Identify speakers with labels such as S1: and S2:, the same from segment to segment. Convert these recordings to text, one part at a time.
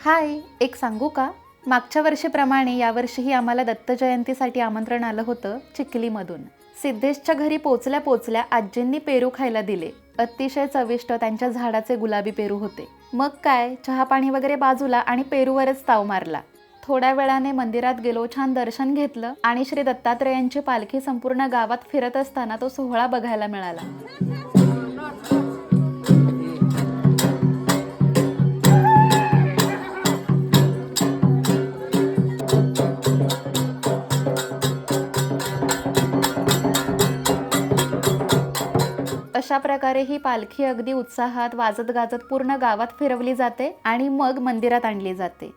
S1: हाय, एक सांगू का? मागच्या वर्षीप्रमाणे यावर्षीही आम्हाला दत्त जयंतीसाठी आमंत्रण आलं होतं चिखलीमधून. सिद्धेशच्या घरी पोचल्या पोचल्या आजींनी पेरू खायला दिले. अतिशय चविष्ट त्यांच्या झाडाचे गुलाबी पेरू होते. मग काय, चहा पाणी वगैरे बाजूला आणि पेरूवरच ताव मारला. थोड्या वेळाने मंदिरात गेलो, छान दर्शन घेतलं आणि श्री दत्तात्रेयांची पालखी संपूर्ण गावात फिरत असताना तो सोहळा बघायला मिळाला. अशा प्रकारे ही पालखी अगदी उत्साहात वाजत गाजत पूर्ण गावात फिरवली जाते आणि मग मंदिरात आणली जाते.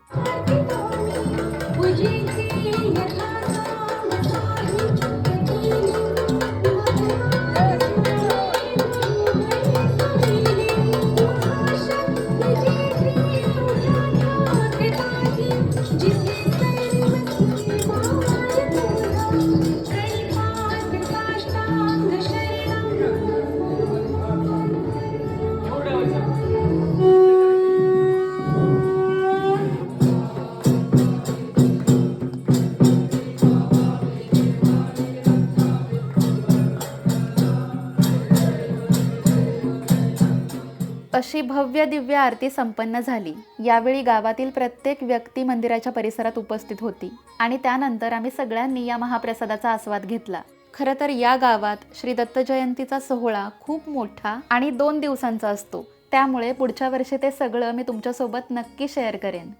S1: अशी भव्य दिव्य आरती संपन्न झाली. यावेळी गावातील प्रत्येक व्यक्ती मंदिराच्या परिसरात उपस्थित होती आणि त्यानंतर आम्ही सगळ्यांनी या महाप्रसादाचा आस्वाद घेतला. खरं तर या गावात श्री दत्त जयंतीचा सोहळा खूप मोठा आणि 2 दिवसांचा असतो. त्यामुळे पुढच्या वर्षी ते सगळं मी तुमच्यासोबत नक्की शेअर करेन.